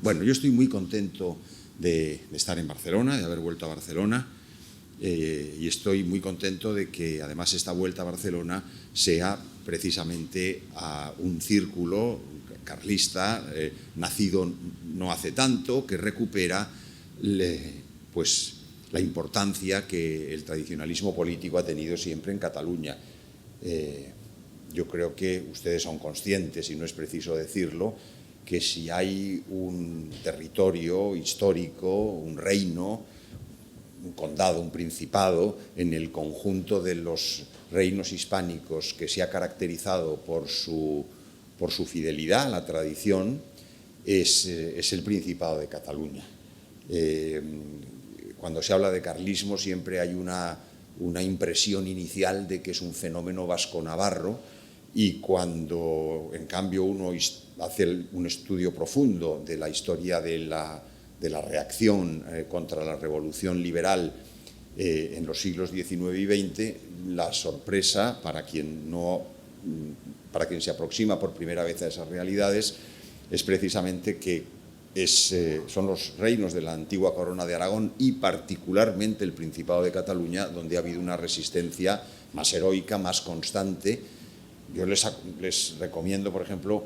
Bueno, yo estoy muy contento de estar en Barcelona, de haber vuelto a Barcelona, y estoy muy contento de que además esta vuelta a Barcelona sea precisamente a un círculo carlista, nacido no hace tanto, que recupera pues, la importancia que el tradicionalismo político ha tenido siempre en Cataluña. Yo creo que ustedes son conscientes, y no es preciso decirlo, que si hay un territorio histórico, un reino, un condado, un principado, en el conjunto de los reinos hispánicos que se ha caracterizado por su fidelidad a la tradición, es el Principado de Cataluña. Cuando se habla de carlismo siempre hay una impresión inicial de que es un fenómeno vasco-navarro, y cuando en cambio uno hace un estudio profundo de la historia de la reacción contra la revolución liberal en los siglos XIX y XX, la sorpresa para quien se aproxima por primera vez a esas realidades es precisamente que son los reinos de la antigua Corona de Aragón y particularmente el Principado de Cataluña donde ha habido una resistencia más heroica, más constante. Yo les recomiendo, por ejemplo,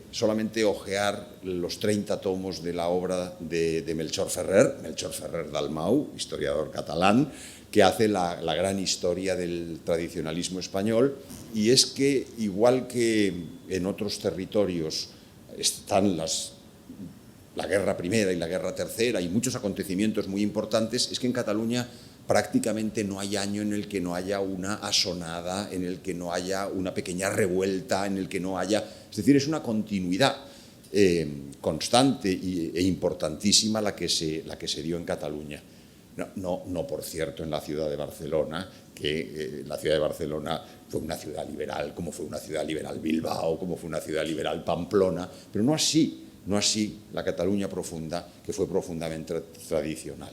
solamente hojear los 30 tomos de la obra de Melchor Ferrer Dalmau, historiador catalán, que hace la gran historia del tradicionalismo español. Y es que, igual que en otros territorios están la Guerra Primera y la Guerra Tercera y muchos acontecimientos muy importantes, es que en Cataluña prácticamente no hay año en el que no haya una asonada, en el que no haya una pequeña revuelta, en el que no haya... Es decir, es una continuidad constante e importantísima la que se dio en Cataluña. No, por cierto, en la ciudad de Barcelona, que la ciudad de Barcelona fue una ciudad liberal, como fue una ciudad liberal Bilbao, como fue una ciudad liberal Pamplona, pero no así la Cataluña profunda, que fue profundamente tradicional.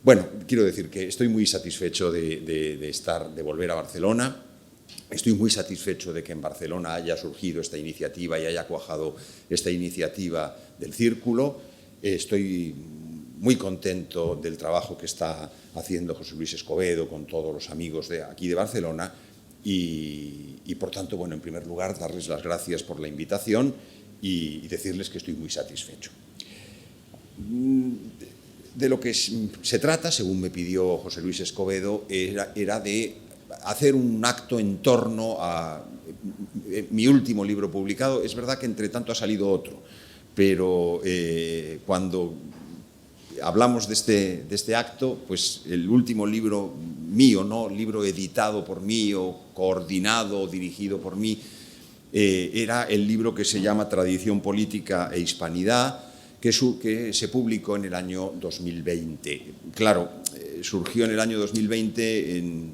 Bueno, quiero decir que estoy muy satisfecho de volver a Barcelona. Estoy muy satisfecho de que en Barcelona haya surgido esta iniciativa y haya cuajado esta iniciativa del Círculo. Estoy muy contento del trabajo que está haciendo José Luis Escobedo con todos los amigos de aquí de Barcelona y por tanto, bueno, en primer lugar, darles las gracias por la invitación y decirles que estoy muy satisfecho. De lo que se trata, según me pidió José Luis Escobedo, era de hacer un acto en torno a mi último libro publicado. Es verdad que entre tanto ha salido otro, pero cuando hablamos de este acto, pues el último libro mío, ¿no? Libro editado por mí o coordinado o dirigido por mí, era el libro que se llama Tradición Política e Hispanidad, que se publicó en el año 2020. Claro, surgió en el año 2020 en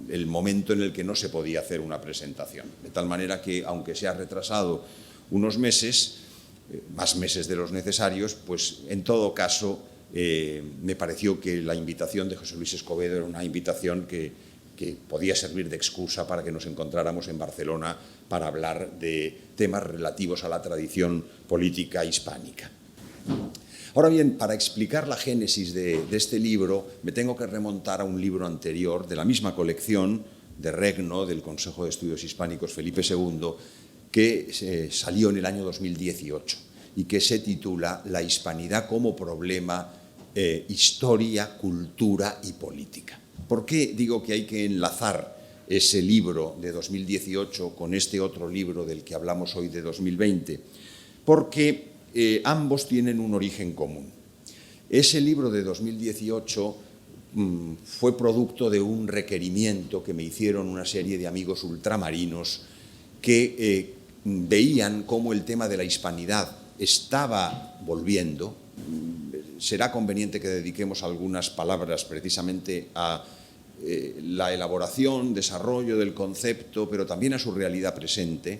el momento en el que no se podía hacer una presentación. De tal manera que, aunque se ha retrasado unos meses, más meses de los necesarios, pues en todo caso me pareció que la invitación de José Luis Escobedo era una invitación que podía servir de excusa para que nos encontráramos en Barcelona para hablar de temas relativos a la tradición política hispánica. Ahora bien, para explicar la génesis de este libro, me tengo que remontar a un libro anterior, de la misma colección, de Regno, del Consejo de Estudios Hispánicos Felipe II, que salió en el año 2018 y que se titula La hispanidad como problema, historia, cultura y política. ¿Por qué digo que hay que enlazar ese libro de 2018 con este otro libro del que hablamos hoy de 2020? Porque ambos tienen un origen común. Ese libro de 2018 fue producto de un requerimiento que me hicieron una serie de amigos ultramarinos que veían cómo el tema de la hispanidad estaba volviendo. Será conveniente que dediquemos algunas palabras precisamente a la elaboración, desarrollo del concepto, pero también a su realidad presente.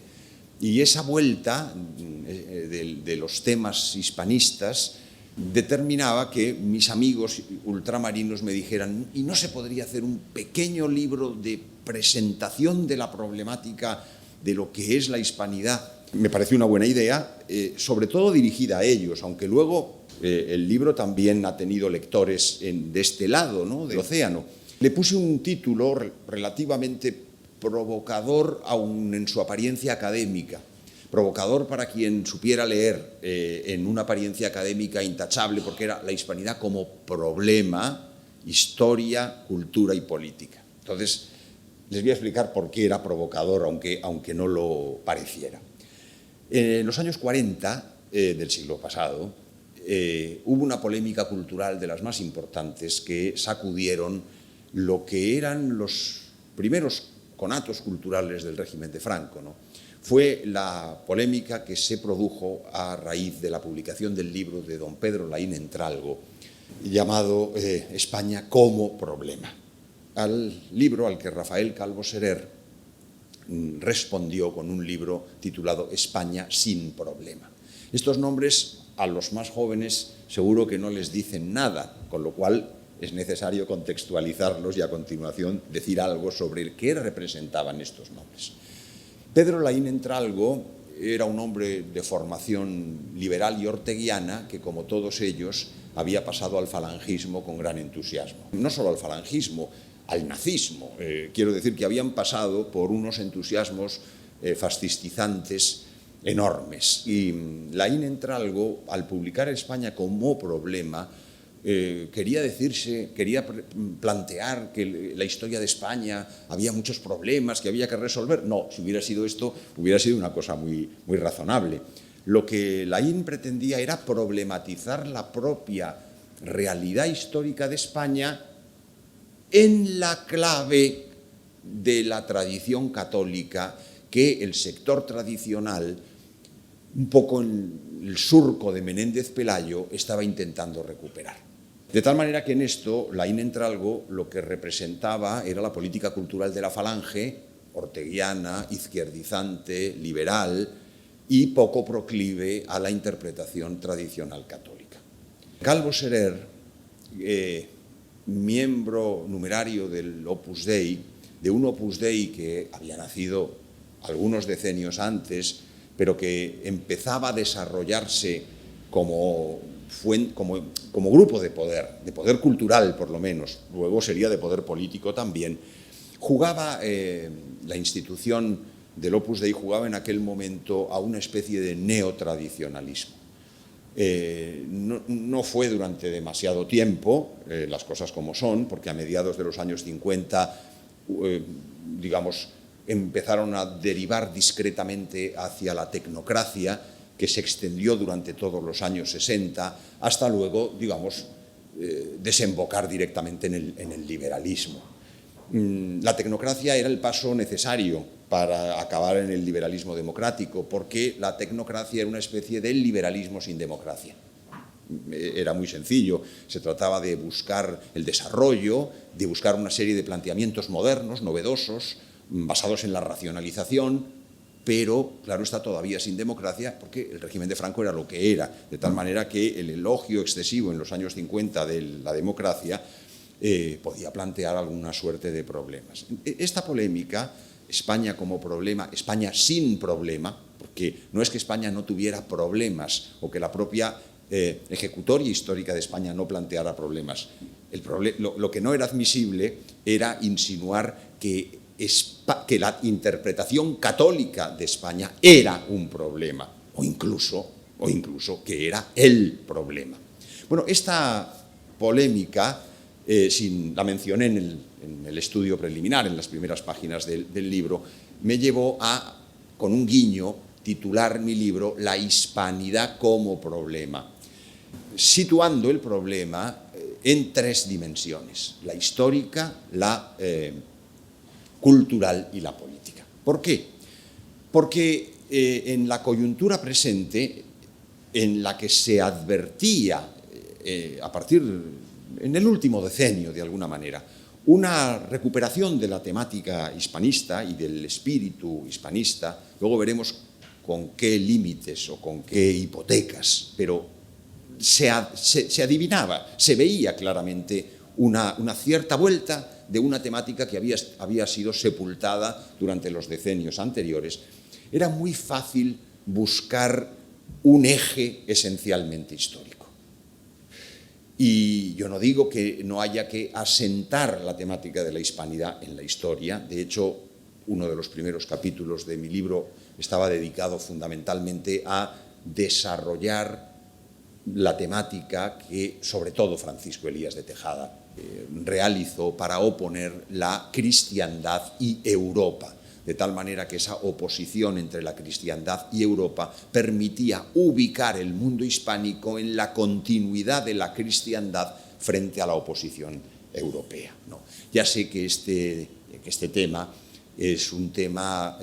Y esa vuelta de los temas hispanistas determinaba que mis amigos ultramarinos me dijeran: ¿y no se podría hacer un pequeño libro de presentación de la problemática de lo que es la hispanidad Me parece una buena idea, sobre todo dirigida a ellos, aunque luego el libro también ha tenido lectores de este lado, ¿no?, del océano. Le puse un título relativamente provocador, aun en su apariencia académica. Provocador para quien supiera leer en una apariencia académica intachable, porque era la hispanidad como problema, historia, cultura y política. Entonces, les voy a explicar por qué era provocador, aunque no lo pareciera. En los años 40 del siglo pasado hubo una polémica cultural de las más importantes que sacudieron lo que eran los primeros conatos culturales del régimen de Franco, ¿no? Fue la polémica que se produjo a raíz de la publicación del libro de don Pedro Laín Entralgo, llamado España como problema. Al libro al que Rafael Calvo Serer respondió con un libro titulado España sin problema. Estos nombres a los más jóvenes seguro que no les dicen nada, con lo cual es necesario contextualizarlos y a continuación decir algo sobre qué representaban estos nombres. Pedro Laín Entralgo era un hombre de formación liberal y orteguiana que, como todos ellos, había pasado al falangismo con gran entusiasmo. No solo al falangismo, al nazismo. Quiero decir que habían pasado por unos entusiasmos fascistizantes enormes. Y Laín Entralgo, al publicar España como problema, quería plantear que la historia de España había muchos problemas que había que resolver. No, si hubiera sido esto, hubiera sido una cosa muy razonable. Lo que Laín pretendía era problematizar la propia realidad histórica de España en la clave de la tradición católica que el sector tradicional, un poco en el surco de Menéndez Pelayo, estaba intentando recuperar. De tal manera que en esto Laín Entralgo lo que representaba era la política cultural de la falange, orteguiana, izquierdizante, liberal y poco proclive a la interpretación tradicional católica. Calvo Serer, miembro numerario del Opus Dei, de un Opus Dei que había nacido algunos decenios antes, pero que empezaba a desarrollarse como grupo de poder cultural por lo menos, luego sería de poder político también, jugaba, la institución del Opus Dei jugaba en aquel momento a una especie de neotradicionalismo. No fue durante demasiado tiempo, las cosas como son, porque a mediados de los años 50, digamos, empezaron a derivar discretamente hacia la tecnocracia, que se extendió durante todos los años 60, hasta luego, digamos, desembocar directamente en el liberalismo. La tecnocracia era el paso necesario para acabar en el liberalismo democrático, porque la tecnocracia era una especie de liberalismo sin democracia. Era muy sencillo, se trataba de buscar el desarrollo, de buscar una serie de planteamientos modernos, novedosos, basados en la racionalización, pero, claro, está todavía sin democracia porque el régimen de Franco era lo que era, de tal manera que el elogio excesivo en los años 50 de la democracia podía plantear alguna suerte de problemas. Esta polémica, España como problema, España sin problema, porque no es que España no tuviera problemas o que la propia ejecutoria histórica de España no planteara problemas. Lo que no era admisible era insinuar que la interpretación católica de España era un problema, o incluso que era el problema. Bueno, esta polémica, la mencioné en el estudio preliminar, en las primeras páginas del libro, me llevó a, con un guiño, titular mi libro La hispanidad como problema, situando el problema en tres dimensiones: la histórica, la cultural y la política. ¿Por qué? Porque en la coyuntura presente, en la que se advertía, en el último decenio de alguna manera, una recuperación de la temática hispanista y del espíritu hispanista, luego veremos con qué límites o con qué hipotecas, pero se adivinaba, se veía claramente una cierta vuelta de una temática que había sido sepultada durante los decenios anteriores. Era muy fácil buscar un eje esencialmente histórico. Y yo no digo que no haya que asentar la temática de la hispanidad en la historia. De hecho, uno de los primeros capítulos de mi libro estaba dedicado fundamentalmente a desarrollar la temática que, sobre todo, Francisco Elías de Tejada realizó para oponer la cristiandad y Europa, de tal manera que esa oposición entre la cristiandad y Europa permitía ubicar el mundo hispánico en la continuidad de la cristiandad frente a la oposición europea, ¿no? Ya sé que este tema es un tema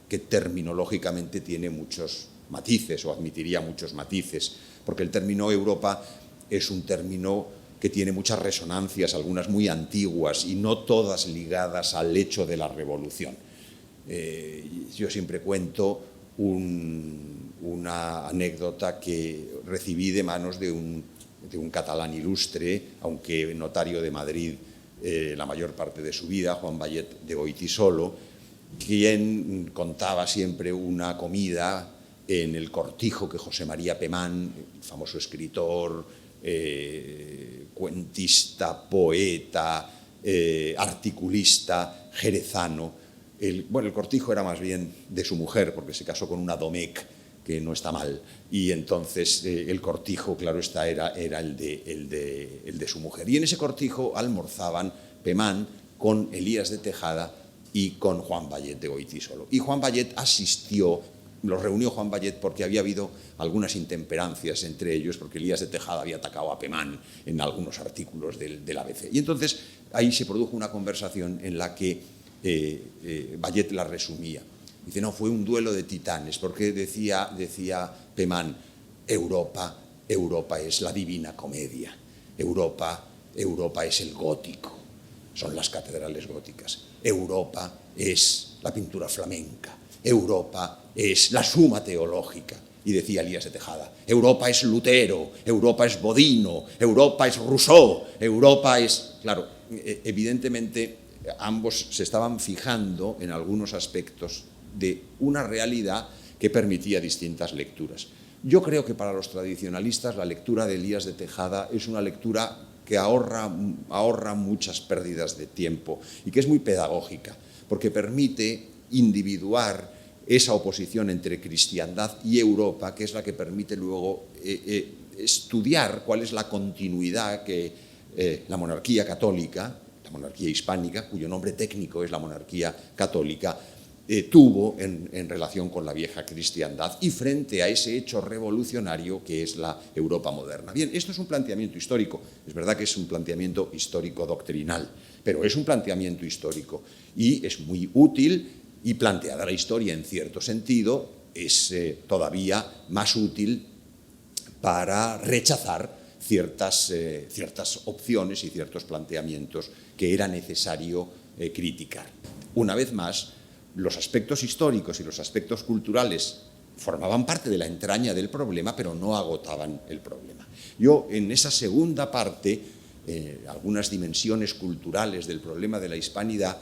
que terminológicamente tiene muchos matices, o admitiría muchos matices, porque el término Europa es un término que tiene muchas resonancias, algunas muy antiguas y no todas ligadas al hecho de la Revolución. Yo siempre cuento una anécdota que recibí de manos de un catalán ilustre, aunque notario de Madrid la mayor parte de su vida, Juan Vallet de Goytisolo, quien contaba siempre una comida en el cortijo que José María Pemán, el famoso escritor, cuentista, poeta, articulista, jerezano. El cortijo era más bien de su mujer, porque se casó con una Domecq, que no está mal, y entonces el cortijo, claro está, era el de su mujer. Y en ese cortijo almorzaban Pemán con Elías de Tejada y con Juan Vallet de Goytisolo. Y Juan Vallet asistió, los reunió Juan Vallet porque había habido algunas intemperancias entre ellos, porque Elías de Tejada había atacado a Pemán en algunos artículos del ABC. Y entonces ahí se produjo una conversación en la que Vallet la resumía. Dice, no, fue un duelo de titanes, porque decía Pemán, Europa es la Divina Comedia, Europa es el gótico, son las catedrales góticas, Europa es la pintura flamenca, Europa es la suma teológica. Y decía Elías de Tejada, Europa es Lutero, Europa es Bodino, Europa es Rousseau, Europa es... Claro, evidentemente ambos se estaban fijando en algunos aspectos de una realidad que permitía distintas lecturas. Yo creo que para los tradicionalistas la lectura de Elías de Tejada es una lectura que ahorra muchas pérdidas de tiempo y que es muy pedagógica, porque permite individuar esa oposición entre cristiandad y Europa, que es la que permite luego estudiar cuál es la continuidad que la monarquía católica, la monarquía hispánica, cuyo nombre técnico es la monarquía católica, tuvo en relación con la vieja cristiandad y frente a ese hecho revolucionario que es la Europa moderna. Bien, esto es un planteamiento histórico, es verdad que es un planteamiento histórico doctrinal, pero es un planteamiento histórico y es muy útil, y planteada la historia en cierto sentido es todavía más útil para rechazar ciertas opciones y ciertos planteamientos que era necesario criticar. Una vez más, los aspectos históricos y los aspectos culturales formaban parte de la entraña del problema, pero no agotaban el problema. Yo, en esa segunda parte, algunas dimensiones culturales del problema de la hispanidad,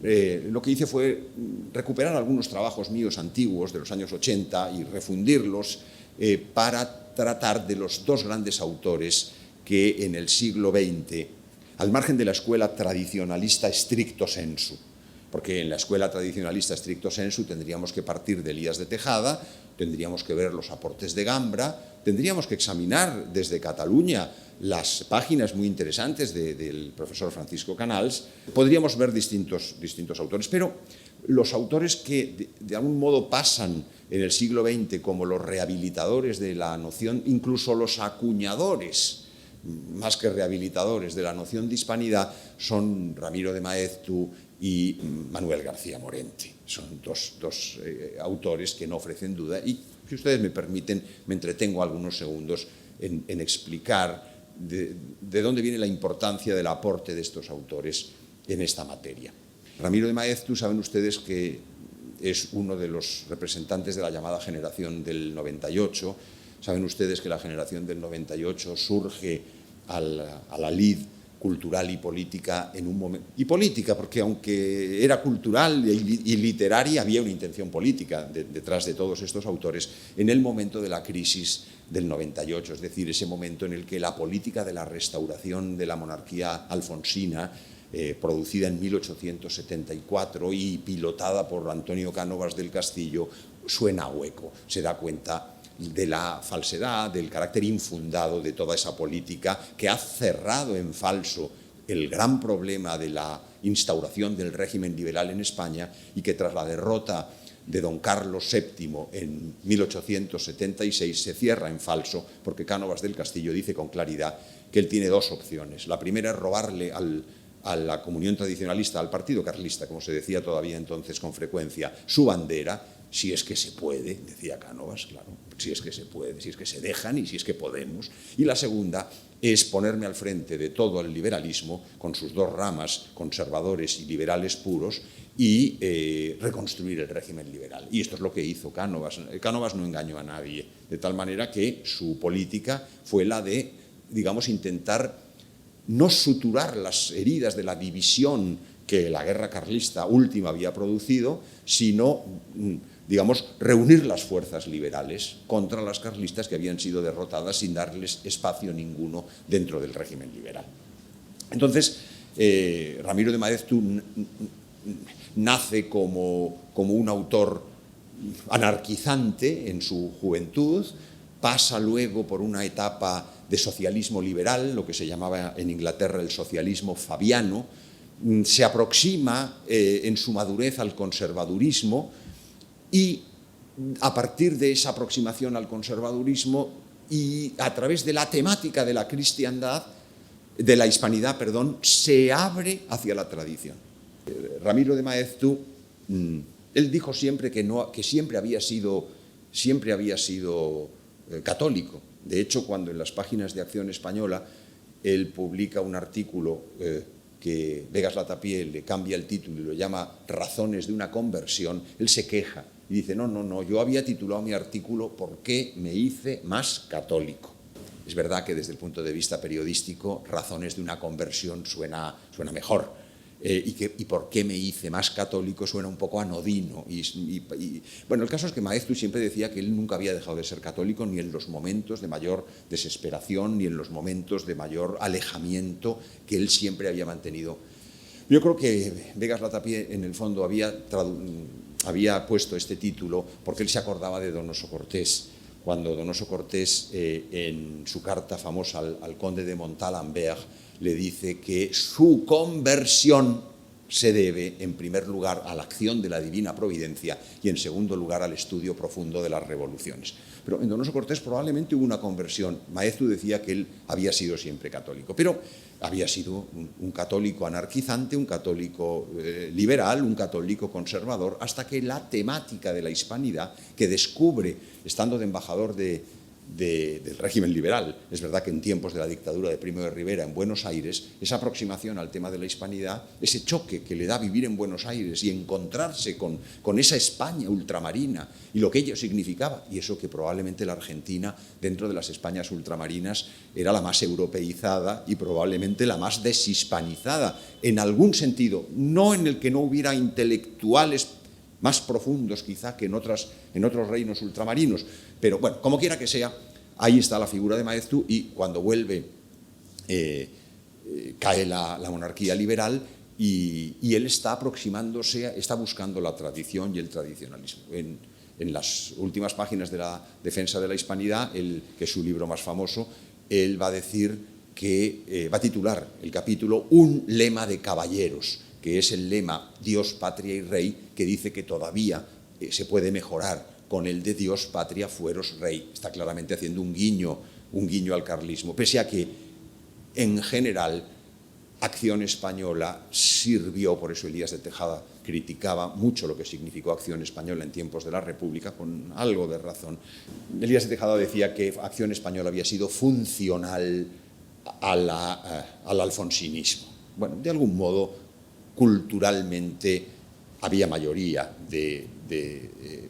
lo que hice fue recuperar algunos trabajos míos antiguos de los años 80 y refundirlos para tratar de los dos grandes autores que en el siglo XX, al margen de la escuela tradicionalista stricto sensu, porque en la escuela tradicionalista stricto sensu tendríamos que partir de Elías de Tejada, tendríamos que ver los aportes de Gambra, tendríamos que examinar desde Cataluña las páginas muy interesantes del profesor Francisco Canals, podríamos ver distintos autores, pero los autores que de algún modo pasan en el siglo XX como los rehabilitadores de la noción, incluso los acuñadores, más que rehabilitadores de la noción de hispanidad, son Ramiro de Maeztu y Manuel García Morente. Son dos autores que no ofrecen duda y, si ustedes me permiten, me entretengo algunos segundos en explicar de dónde viene la importancia del aporte de estos autores en esta materia. Ramiro de Maeztu, saben ustedes que es uno de los representantes de la llamada generación del 98. Saben ustedes que la generación del 98 surge a la lid cultural y política en un momento. Y política, porque aunque era cultural y literaria, había una intención política detrás de todos estos autores en el momento de la crisis del 98, es decir, ese momento en el que la política de la restauración de la monarquía alfonsina, producida en 1874 y pilotada por Antonio Cánovas del Castillo, suena a hueco, se da cuenta de la falsedad, del carácter infundado de toda esa política que ha cerrado en falso el gran problema de la instauración del régimen liberal en España y que tras la derrota de don Carlos VII en 1876 se cierra en falso porque Cánovas del Castillo dice con claridad que él tiene dos opciones. La primera es robarle a la comunión tradicionalista, al partido carlista, como se decía todavía entonces con frecuencia, su bandera, si es que se puede, decía Cánovas, claro, si es que se puede, si es que se dejan y si es que podemos. Y la segunda es ponerme al frente de todo el liberalismo, con sus dos ramas, conservadores y liberales puros, y reconstruir el régimen liberal. Y esto es lo que hizo Cánovas. Cánovas no engañó a nadie, de tal manera que su política fue la de, digamos, intentar no suturar las heridas de la división que la guerra carlista última había producido, sino, digamos, reunir las fuerzas liberales contra las carlistas que habían sido derrotadas sin darles espacio ninguno dentro del régimen liberal. Entonces, Ramiro de Maeztu nace como un autor anarquizante en su juventud, pasa luego por una etapa de socialismo liberal, lo que se llamaba en Inglaterra el socialismo fabiano, se aproxima en su madurez al conservadurismo y a partir de esa aproximación al conservadurismo y a través de la temática de la cristiandad, de la hispanidad, perdón, se abre hacia la tradición. Ramiro de Maeztu, él dijo siempre que siempre había sido católico. De hecho, cuando en las páginas de Acción Española él publica un artículo que Begas Latapié le cambia el título y lo llama Razones de una conversión, él se queja y dice, no, yo había titulado mi artículo ¿Por qué me hice más católico? Es verdad que desde el punto de vista periodístico, Razones de una conversión suena mejor. Y por qué me hice más católico suena un poco anodino. Bueno, el caso es que Maeztu siempre decía que él nunca había dejado de ser católico ni en los momentos de mayor desesperación ni en los momentos de mayor alejamiento que él siempre había mantenido. Yo creo que Begas Latapié en el fondo había puesto este título porque él se acordaba de Donoso Cortés, cuando Donoso Cortés en su carta famosa al conde de Montalembert le dice que su conversión se debe, en primer lugar, a la acción de la divina providencia y, en segundo lugar, al estudio profundo de las revoluciones. Pero en Donoso Cortés probablemente hubo una conversión. Maeztu decía que él había sido siempre católico, pero había sido un católico anarquizante, un católico liberal, un católico conservador, hasta que la temática de la hispanidad, que descubre, estando de embajador del régimen liberal. Es verdad que en tiempos de la dictadura de Primo de Rivera en Buenos Aires, esa aproximación al tema de la hispanidad, ese choque que le da vivir en Buenos Aires y encontrarse con esa España ultramarina y lo que ello significaba, y eso que probablemente la Argentina, dentro de las Españas ultramarinas, era la más europeizada y probablemente la más deshispanizada, en algún sentido, no en el que no hubiera intelectuales más profundos quizá que en otros reinos ultramarinos, pero bueno, como quiera que sea, ahí está la figura de Maeztu y cuando vuelve cae la monarquía liberal y él está aproximándose, está buscando la tradición y el tradicionalismo. En las últimas páginas de la defensa de la hispanidad, que es su libro más famoso, él va a decir que va a titular el capítulo Un lema de caballeros, que es el lema Dios, Patria y Rey, que dice que todavía se puede mejorar con el de Dios, Patria, Fueros, Rey. Está claramente haciendo un guiño al carlismo, pese a que, en general, Acción Española sirvió, por eso Elías de Tejada criticaba mucho lo que significó Acción Española en tiempos de la República, con algo de razón. Elías de Tejada decía que Acción Española había sido funcional al alfonsinismo. Bueno, de algún modo, culturalmente había mayoría de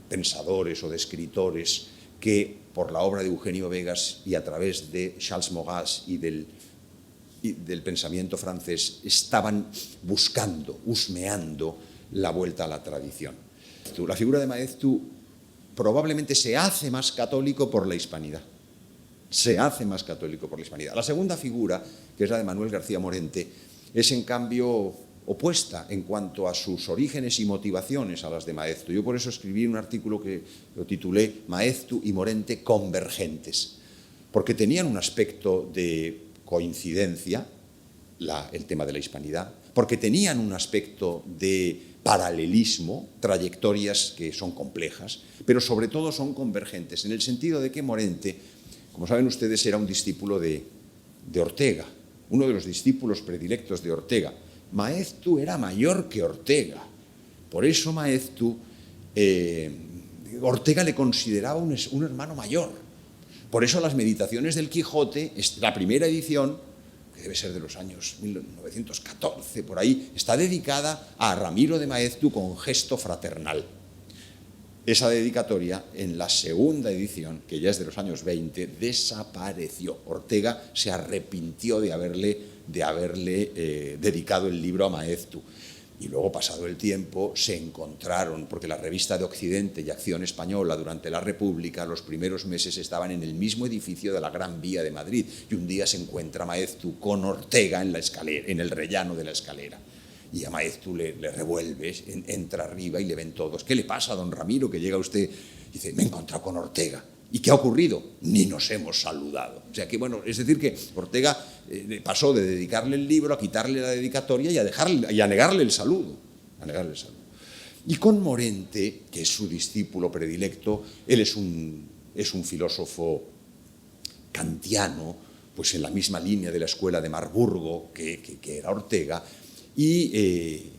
pensadores o de escritores que por la obra de Eugenio Vegas y a través de Charles Maurras y del pensamiento francés estaban buscando, husmeando la vuelta a la tradición. La figura de Maeztu probablemente se hace más católico por la hispanidad. Se hace más católico por la hispanidad. La segunda figura, que es la de Manuel García Morente, es en cambio opuesta en cuanto a sus orígenes y motivaciones a las de Maeztu. Yo por eso escribí un artículo que lo titulé Maeztu y Morente convergentes, porque tenían un aspecto de coincidencia, el tema de la hispanidad, porque tenían un aspecto de paralelismo, trayectorias que son complejas, pero sobre todo son convergentes, en el sentido de que Morente, como saben ustedes, era un discípulo de Ortega, uno de los discípulos predilectos de Ortega. Maeztu era mayor que Ortega, por eso Maeztu, Ortega le consideraba un hermano mayor. Por eso las Meditaciones del Quijote, la primera edición, que debe ser de los años 1914, por ahí, está dedicada a Ramiro de Maeztu con gesto fraternal. Esa dedicatoria, en la segunda edición, que ya es de los años 20, desapareció. Ortega se arrepintió de haberle dedicado el libro a Maeztu. Y luego, pasado el tiempo, se encontraron, porque la revista de Occidente y Acción Española durante la República, los primeros meses estaban en el mismo edificio de la Gran Vía de Madrid, y un día se encuentra Maeztu con Ortega en la escalera, en el rellano de la escalera. Y a Maeztu le revuelve, entra arriba y le ven todos. ¿Qué le pasa a don Ramiro, que llega usted? Dice, me he encontrado con Ortega. ¿Y qué ha ocurrido? Ni nos hemos saludado. O sea que, bueno, es decir que Ortega pasó de dedicarle el libro a quitarle la dedicatoria y a negarle el saludo. Y con Morente, que es su discípulo predilecto, él es un filósofo kantiano, pues en la misma línea de la escuela de Marburgo que era Ortega, y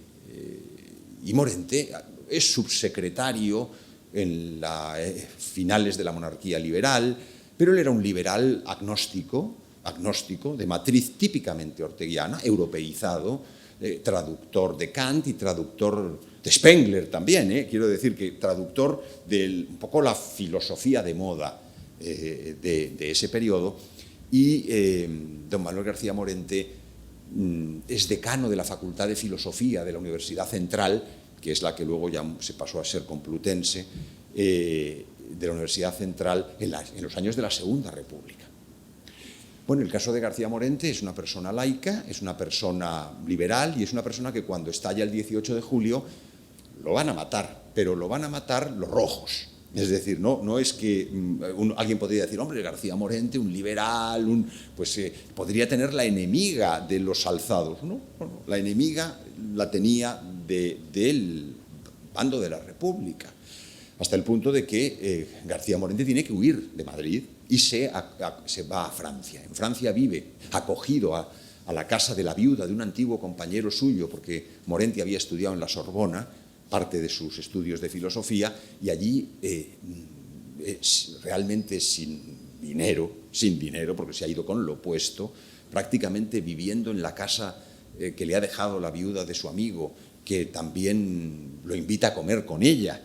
Morente es subsecretario en finales de la monarquía liberal, pero él era un liberal agnóstico, de matriz típicamente orteguiana, europeizado, traductor de Kant y traductor de Spengler también, quiero decir que traductor de un poco la filosofía de moda de ese periodo, y don Manuel García Morente es decano de la Facultad de Filosofía de la Universidad Central, que es la que luego ya se pasó a ser Complutense, de la Universidad Central en los años de la Segunda República. Bueno, el caso de García Morente es una persona laica, es una persona liberal y es una persona que cuando estalla el 18 de julio lo van a matar, pero lo van a matar los rojos. Es decir, no es que alguien podría decir, hombre, García Morente, un liberal, podría tener la enemiga de los alzados. No, la enemiga la tenía del bando de la República, hasta el punto de que García Morente tiene que huir de Madrid y se va a Francia. En Francia vive acogido a la casa de la viuda de un antiguo compañero suyo, porque Morente había estudiado en la Sorbona, parte de sus estudios de filosofía, y allí realmente sin dinero, porque se ha ido con lo puesto, prácticamente viviendo en la casa que le ha dejado la viuda de su amigo, que también lo invita a comer con ella,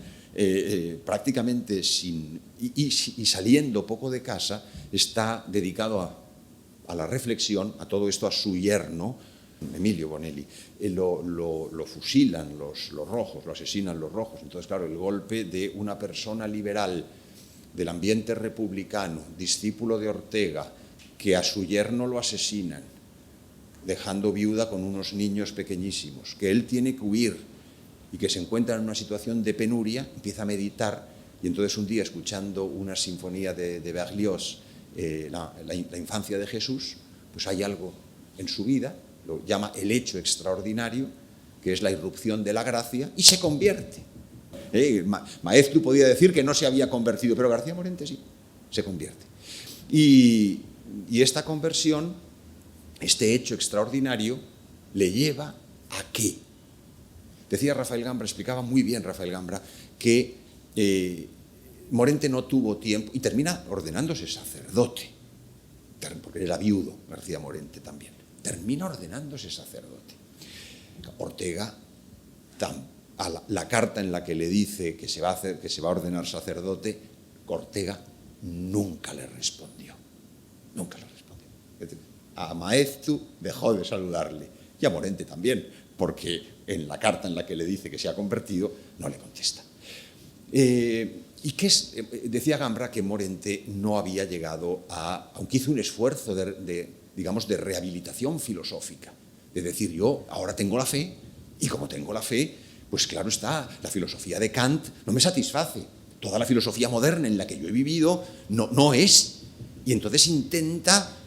prácticamente y saliendo poco de casa, está dedicado a la reflexión, a todo esto, a su yerno, Emilio Bonelli. Lo fusilan los rojos, lo asesinan los rojos. Entonces, claro, el golpe de una persona liberal del ambiente republicano, discípulo de Ortega, que a su yerno lo asesinan, dejando viuda con unos niños pequeñísimos, que él tiene que huir y que se encuentra en una situación de penuria, empieza a meditar, y entonces un día, escuchando una sinfonía de Berlioz, la infancia de Jesús, pues hay algo en su vida, lo llama el hecho extraordinario, que es la irrupción de la gracia, y se convierte. Maeztu podía decir que no se había convertido, pero García Morente sí, se convierte. Y esta conversión, este hecho extraordinario, le lleva ¿a qué? Decía Rafael Gambra, explicaba muy bien Rafael Gambra, que Morente no tuvo tiempo, y termina ordenándose sacerdote, porque era viudo García Morente también, termina ordenándose sacerdote. Ortega, la carta en la que le dice que se va a ordenar sacerdote, Ortega nunca le respondió. a Maeztu dejó de saludarle, y a Morente también, porque en la carta en la que le dice que se ha convertido, no le contesta. Decía Gambra que Morente no había llegado aunque hizo un esfuerzo digamos, de rehabilitación filosófica, de decir, yo ahora tengo la fe, y como tengo la fe, pues claro está, la filosofía de Kant no me satisface, toda la filosofía moderna en la que yo he vivido no es, y entonces intenta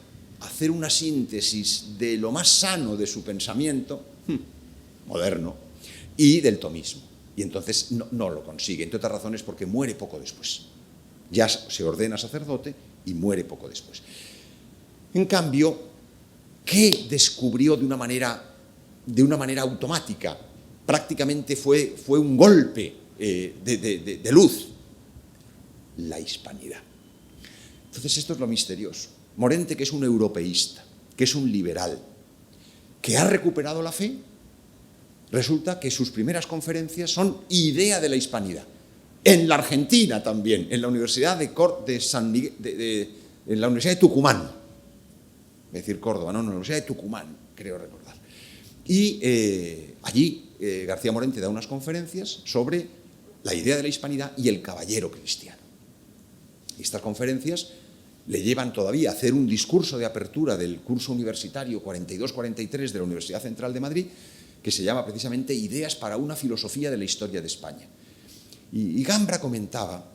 hacer una síntesis de lo más sano de su pensamiento moderno y del tomismo. Y entonces no lo consigue, entre otras razones porque muere poco después. Ya se ordena sacerdote y muere poco después. En cambio, ¿qué descubrió de una manera automática? Prácticamente fue un golpe de luz. La hispanidad. Entonces esto es lo misterioso. Morente, que es un europeísta, que es un liberal, que ha recuperado la fe, resulta que sus primeras conferencias son idea de la hispanidad. En la Argentina también, en la Universidad de San Miguel, en la Universidad de Tucumán. Voy a decir Córdoba, no, en la Universidad de Tucumán, creo recordar. Y allí García Morente da unas conferencias sobre la idea de la hispanidad y el caballero cristiano. Y estas conferencias le llevan todavía a hacer un discurso de apertura del curso universitario 42-43 de la Universidad Central de Madrid, que se llama precisamente Ideas para una filosofía de la historia de España. Y Gambra comentaba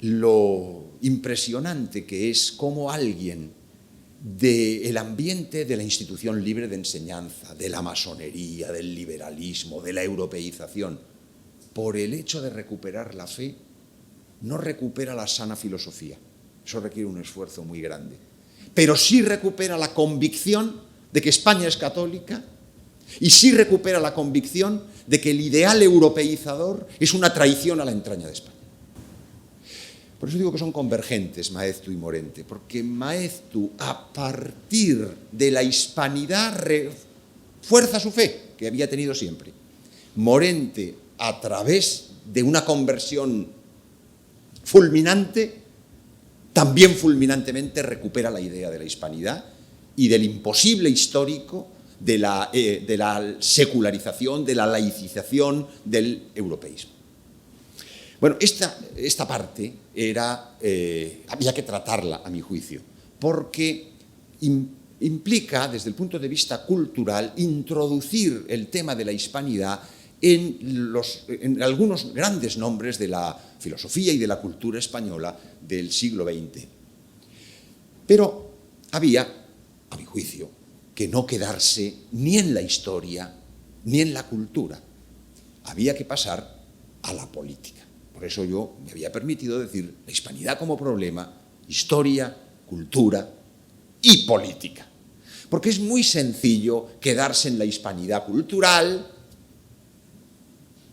lo impresionante que es cómo alguien del ambiente de la institución libre de enseñanza, de la masonería, del liberalismo, de la europeización, por el hecho de recuperar la fe, no recupera la sana filosofía. Eso requiere un esfuerzo muy grande. Pero sí recupera la convicción de que España es católica y sí recupera la convicción de que el ideal europeizador es una traición a la entraña de España. Por eso digo que son convergentes Maeztu y Morente, porque Maeztu, a partir de la hispanidad, refuerza su fe, que había tenido siempre. Morente, a través de una conversión fulminante, también fulminantemente recupera la idea de la hispanidad y del imposible histórico de la secularización, de la laicización, del europeísmo. Bueno, esta parte había que tratarla, a mi juicio, porque implica, desde el punto de vista cultural, introducir el tema de la hispanidad en algunos grandes nombres de la filosofía y de la cultura española del siglo XX. Pero había, a mi juicio, que no quedarse ni en la historia ni en la cultura. Había que pasar a la política. Por eso yo me había permitido decir la hispanidad como problema, historia, cultura y política. Porque es muy sencillo quedarse en la hispanidad cultural,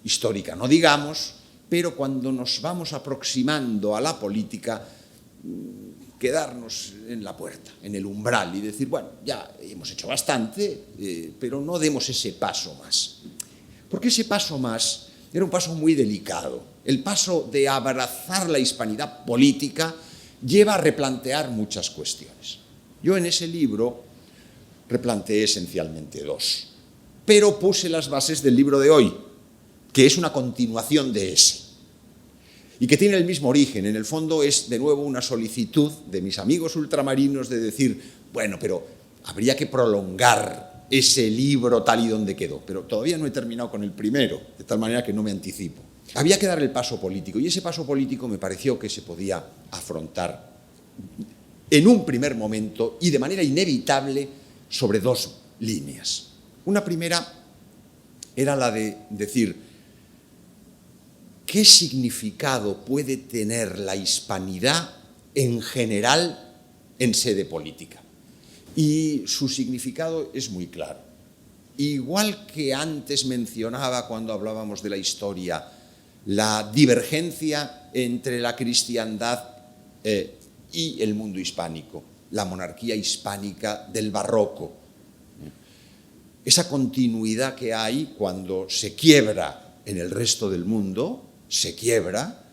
histórica no digamos, pero cuando nos vamos aproximando a la política, quedarnos en la puerta, en el umbral y decir, bueno, ya hemos hecho bastante, pero no demos ese paso más. Porque ese paso más era un paso muy delicado. El paso de abrazar la hispanidad política lleva a replantear muchas cuestiones. Yo en ese libro replanteé esencialmente dos, pero puse las bases del libro de hoy, que es una continuación de ese, y que tiene el mismo origen. En el fondo es, de nuevo, una solicitud de mis amigos ultramarinos de decir, bueno, pero habría que prolongar ese libro tal y donde quedó, pero todavía no he terminado con el primero, de tal manera que no me anticipo. Había que dar el paso político, y ese paso político me pareció que se podía afrontar en un primer momento y de manera inevitable sobre dos líneas. Una primera era la de decir, ¿qué significado puede tener la hispanidad en general en sede política? Y su significado es muy claro. Igual que antes mencionaba cuando hablábamos de la historia, la divergencia entre la cristiandad y el mundo hispánico, la monarquía hispánica del barroco, esa continuidad que hay cuando se quiebra en el resto del mundo, se quiebra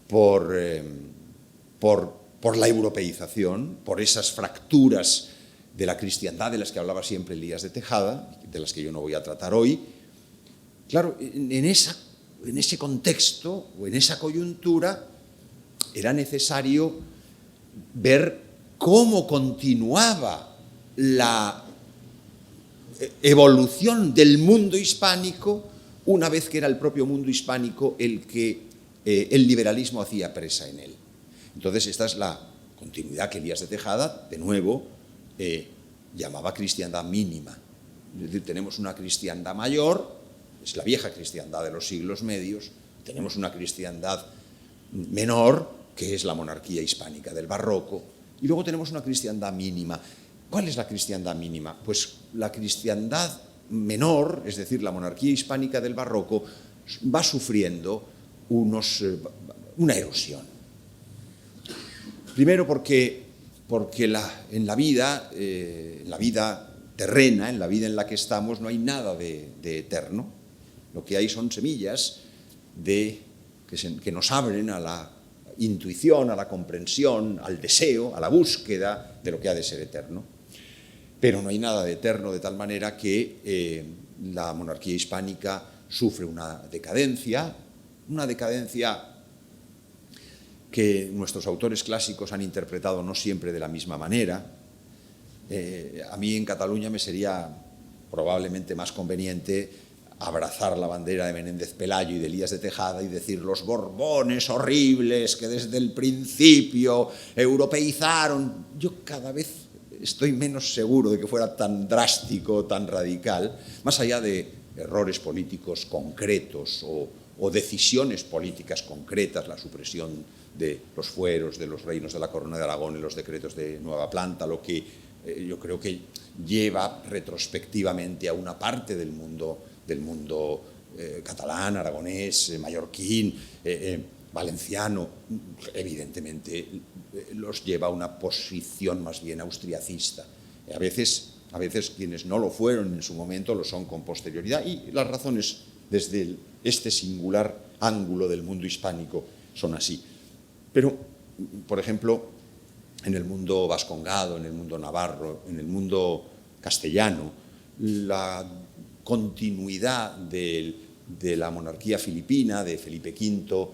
por la europeización, por esas fracturas de la cristiandad de las que hablaba siempre Elías de Tejada, de las que yo no voy a tratar hoy. Claro, en ese contexto o en esa coyuntura era necesario ver cómo continuaba la evolución del mundo hispánico una vez que era el propio mundo hispánico el que el liberalismo hacía presa en él. Entonces esta es la continuidad que Elías de Tejada, de nuevo, llamaba cristiandad mínima. Es decir, tenemos una cristiandad mayor, es la vieja cristiandad de los siglos medios, tenemos una cristiandad menor, que es la monarquía hispánica del barroco, y luego tenemos una cristiandad mínima. ¿Cuál es la cristiandad mínima? Pues la cristiandad menor, es decir, la monarquía hispánica del barroco, va sufriendo una erosión. Primero porque en la vida terrena, en la vida en la que estamos, no hay nada de eterno. Lo que hay son semillas que nos abren a la intuición, a la comprensión, al deseo, a la búsqueda de lo que ha de ser eterno. Pero no hay nada de eterno, de tal manera que la monarquía hispánica sufre una decadencia que nuestros autores clásicos han interpretado no siempre de la misma manera. A mí en Cataluña me sería probablemente más conveniente abrazar la bandera de Menéndez Pelayo y de Elías de Tejada y decir los Borbones horribles que desde el principio europeizaron. Yo cada vez estoy menos seguro de que fuera tan drástico, tan radical, más allá de errores políticos concretos o decisiones políticas concretas, la supresión de los fueros, de los reinos de la Corona de Aragón en los decretos de Nueva Planta, lo que yo creo que lleva retrospectivamente a una parte del mundo catalán, aragonés, mallorquín, valenciano, evidentemente los lleva a una posición más bien austriacista. A veces quienes no lo fueron en su momento lo son con posterioridad, y las razones desde este singular ángulo del mundo hispánico son así. Pero, por ejemplo, en el mundo vascongado, en el mundo navarro, en el mundo castellano, la continuidad de la monarquía filipina, de Felipe V,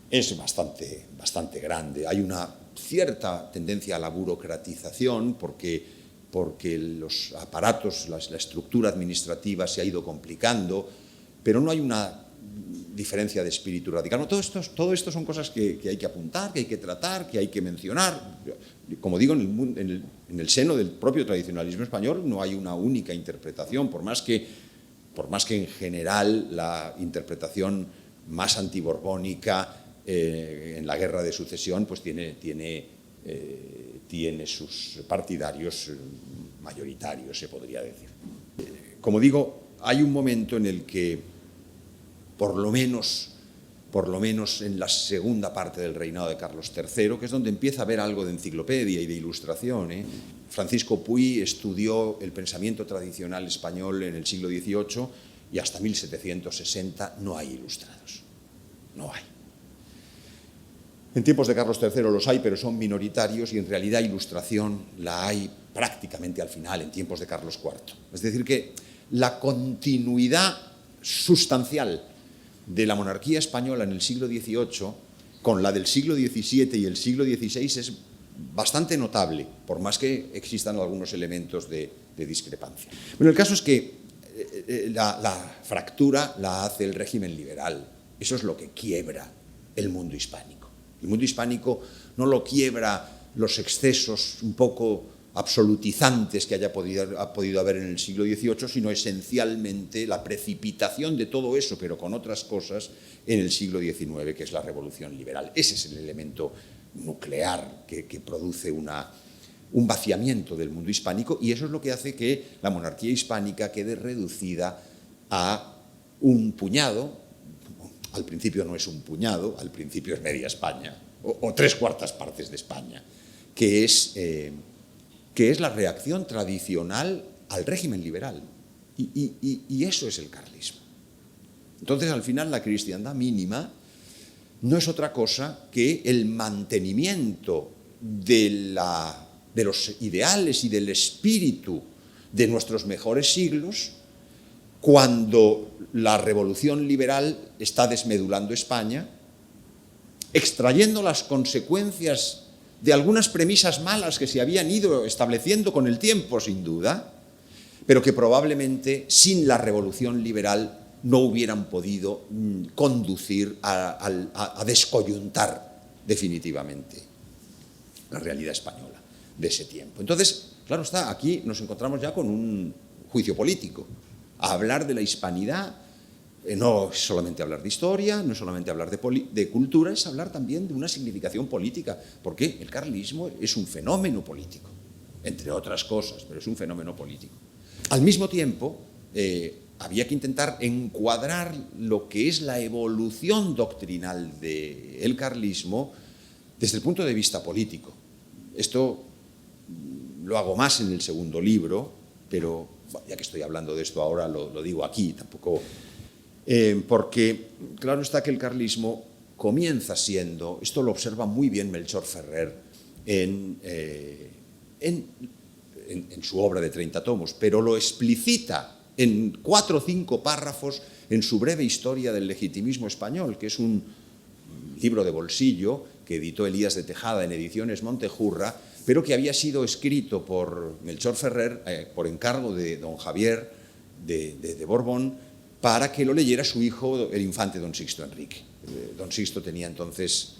es bastante grande. Hay una cierta tendencia a la burocratización porque los aparatos, la estructura administrativa se ha ido complicando, pero no hay una diferencia de espíritu radical. No, todo esto son cosas que hay que apuntar, que hay que tratar, que hay que mencionar. Como digo, en el seno del propio tradicionalismo español no hay una única interpretación, por más que en general la interpretación más antiborbónica en la Guerra de Sucesión pues tiene sus partidarios mayoritarios, se podría decir. Como digo, hay un momento en el que, por lo menos en la segunda parte del reinado de Carlos III, que es donde empieza a haber algo de enciclopedia y de ilustración. Francisco Puy estudió el pensamiento tradicional español en el siglo XVIII y hasta 1760 no hay ilustrados. No hay. En tiempos de Carlos III los hay, pero son minoritarios, y en realidad ilustración la hay prácticamente al final, en tiempos de Carlos IV. Es decir, que la continuidad sustancial de la monarquía española en el siglo XVIII con la del siglo XVII y el siglo XVI es bastante notable, por más que existan algunos elementos de discrepancia. Bueno, el caso es que la fractura la hace el régimen liberal. Eso es lo que quiebra el mundo hispánico. El mundo hispánico no lo quiebra los excesos un poco absolutizantes que ha podido haber en el siglo XVIII, sino esencialmente la precipitación de todo eso, pero con otras cosas, en el siglo XIX, que es la revolución liberal. Ese es el elemento nuclear que produce un vaciamiento del mundo hispánico, y eso es lo que hace que la monarquía hispánica quede reducida a un puñado. Al principio no es un puñado, al principio es media España, o 3/4 partes de España, que es la reacción tradicional al régimen liberal. Y eso es el carlismo. Entonces, al final, la cristiandad mínima no es otra cosa que el mantenimiento del de los ideales y del espíritu de nuestros mejores siglos, cuando la revolución liberal está desmedulando España, extrayendo las consecuencias de algunas premisas malas que se habían ido estableciendo con el tiempo, sin duda, pero que probablemente sin la revolución liberal no hubieran podido conducir a descoyuntar definitivamente la realidad española de ese tiempo. Entonces, claro está, aquí nos encontramos ya con un juicio político. A hablar de la hispanidad no es solamente hablar de historia, no es solamente hablar de cultura, es hablar también de una significación política, porque el carlismo es un fenómeno político, entre otras cosas, pero es un fenómeno político. Al mismo tiempo, había que intentar encuadrar lo que es la evolución doctrinal del carlismo desde el punto de vista político. Esto lo hago más en el segundo libro, pero bueno, ya que estoy hablando de esto ahora, lo digo aquí, tampoco... porque claro está que el carlismo comienza siendo, esto lo observa muy bien Melchor Ferrer en su obra de 30 tomos, pero lo explicita en 4 o 5 párrafos en su breve historia del legitimismo español, que es un libro de bolsillo que editó Elías de Tejada en Ediciones Montejurra, pero que había sido escrito por Melchor Ferrer por encargo de don Javier de Borbón, para que lo leyera su hijo, el infante don Sixto Enrique. Don Sixto tenía entonces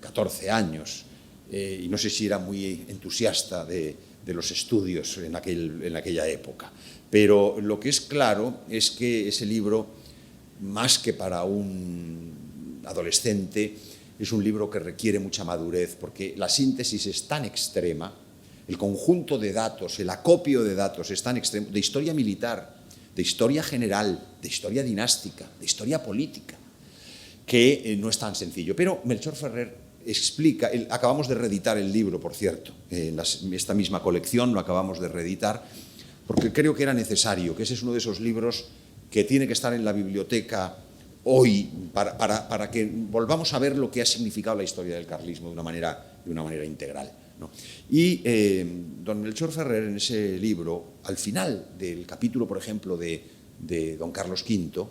14 años y no sé si era muy entusiasta de los estudios en aquella época. Pero lo que es claro es que ese libro, más que para un adolescente, es un libro que requiere mucha madurez, porque la síntesis es tan extrema, el conjunto de datos, el acopio de datos es tan extremo, de historia militar, de historia general, de historia dinástica, de historia política, que no es tan sencillo. Pero Melchor Ferrer explica, acabamos de reeditar el libro, por cierto, en esta misma colección lo acabamos de reeditar, porque creo que era necesario, que ese es uno de esos libros que tiene que estar en la biblioteca hoy, para que volvamos a ver lo que ha significado la historia del carlismo de una manera integral, ¿no? Y don Melchor Ferrer, en ese libro, al final del capítulo, por ejemplo, de don Carlos V,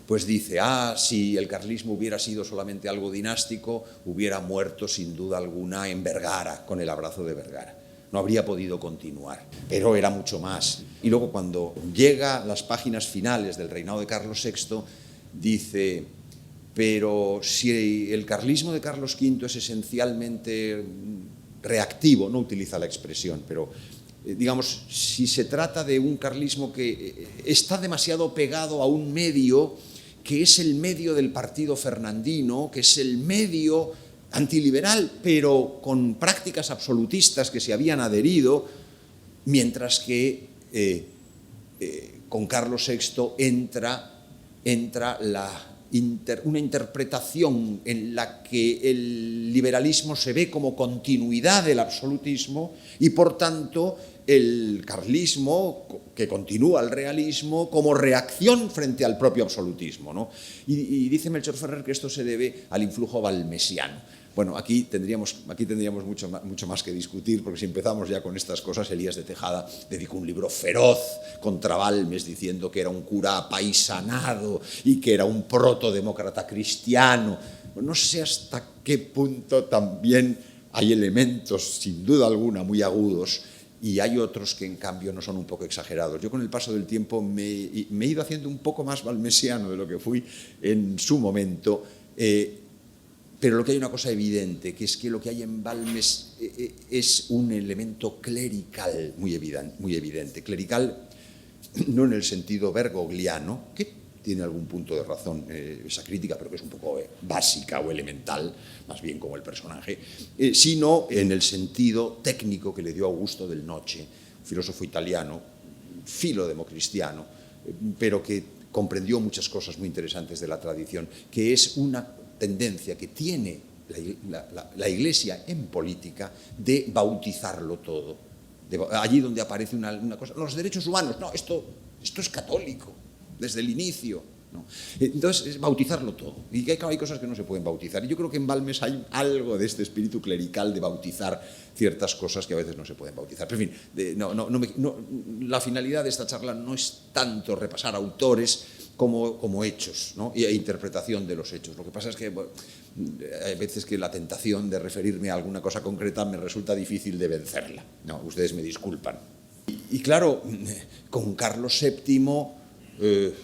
pues dice, si el carlismo hubiera sido solamente algo dinástico, hubiera muerto sin duda alguna en Vergara, con el abrazo de Vergara. No habría podido continuar, pero era mucho más. Y luego, cuando llega a las páginas finales del reinado de Carlos VI, dice, pero si el carlismo de Carlos V es esencialmente reactivo, no utiliza la expresión, pero digamos, si se trata de un carlismo que está demasiado pegado a un medio que es el medio del partido fernandino, que es el medio antiliberal, pero con prácticas absolutistas que se habían adherido, mientras que con Carlos VI entra una interpretación en la que el liberalismo se ve como continuidad del absolutismo y, por tanto, el carlismo, que continúa el realismo, como reacción frente al propio absolutismo, ¿no? Y dice Melchor Ferrer que esto se debe al influjo valmesiano. Bueno, aquí tendríamos mucho más que discutir, porque si empezamos ya con estas cosas, Elías de Tejada dedicó un libro feroz contra Balmes, diciendo que era un cura apaisanado y que era un protodemócrata cristiano. No sé hasta qué punto también hay elementos, sin duda alguna, muy agudos, y hay otros que en cambio no son un poco exagerados. Yo con el paso del tiempo me he ido haciendo un poco más balmesiano de lo que fui en su momento, pero lo que hay una cosa evidente, que es que lo que hay en Balmes es un elemento clerical muy evidente. Clerical no en el sentido bergogliano, que tiene algún punto de razón esa crítica, pero que es un poco básica o elemental, más bien como el personaje, sino en el sentido técnico que le dio Augusto del Noce, un filósofo italiano, filodemocristiano, pero que comprendió muchas cosas muy interesantes de la tradición, que es una tendencia que tiene la Iglesia en política de bautizarlo todo. Allí donde aparece una cosa, los derechos humanos, no, esto es católico, desde el inicio, ¿no? Entonces, es bautizarlo todo. Y claro, hay cosas que no se pueden bautizar. Y yo creo que en Balmes hay algo de este espíritu clerical de bautizar ciertas cosas que a veces no se pueden bautizar. Pero, en fin, la finalidad de esta charla no es tanto repasar autores como hechos, ¿no? E interpretación de los hechos. Lo que pasa es que hay veces que la tentación de referirme a alguna cosa concreta me resulta difícil de vencerla. No, ustedes me disculpan. Y claro, con Carlos VII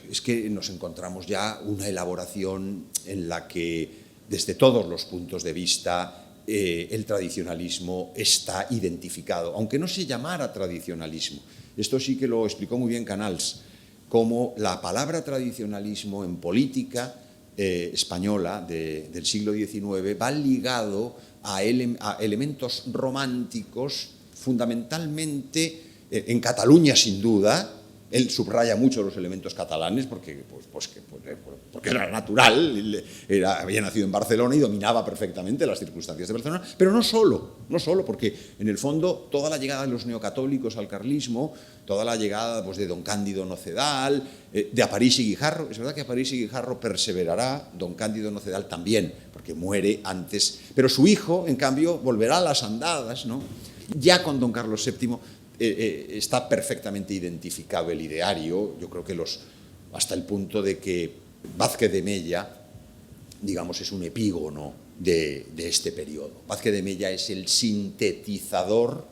es que nos encontramos ya una elaboración en la que, desde todos los puntos de vista, el tradicionalismo está identificado, aunque no se llamara tradicionalismo. Esto sí que lo explicó muy bien Canals, como la palabra tradicionalismo en política española del siglo XIX va ligado a elementos románticos, fundamentalmente en Cataluña, sin duda. Él subraya mucho los elementos catalanes porque era natural, había nacido en Barcelona y dominaba perfectamente las circunstancias de Barcelona, pero no solo, porque en el fondo toda la llegada de los neocatólicos al carlismo, toda la llegada de don Cándido Nocedal, de Aparici Guijarro, es verdad que Aparici Guijarro perseverará, don Cándido Nocedal también, porque muere antes, pero su hijo, en cambio, volverá a las andadas, ¿no? Ya con don Carlos VII está perfectamente identificado el ideario, yo creo que hasta el punto de que Vázquez de Mella, digamos, es un epígono de este periodo. Vázquez de Mella es el sintetizador,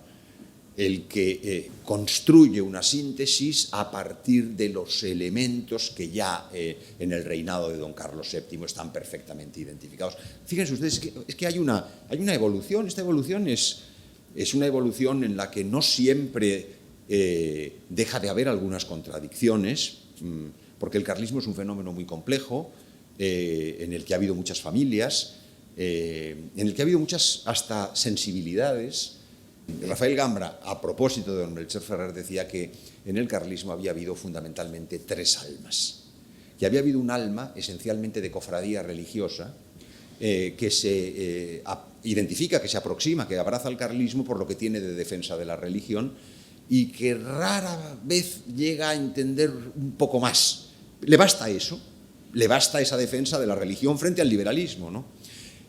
el que construye una síntesis a partir de los elementos que ya en el reinado de don Carlos VII están perfectamente identificados. Fíjense ustedes, es que hay una evolución, esta evolución es una evolución en la que no siempre deja de haber algunas contradicciones, porque el carlismo es un fenómeno muy complejo, en el que ha habido muchas familias, en el que ha habido muchas hasta sensibilidades. Rafael Gambra, a propósito de don Melchor Ferrer, decía que en el carlismo había habido fundamentalmente tres almas, que había habido un alma esencialmente de cofradía religiosa, que se identifica, que se aproxima, que abraza el carlismo por lo que tiene de defensa de la religión y que rara vez llega a entender un poco más. Le basta eso, le basta esa defensa de la religión frente al liberalismo, ¿no?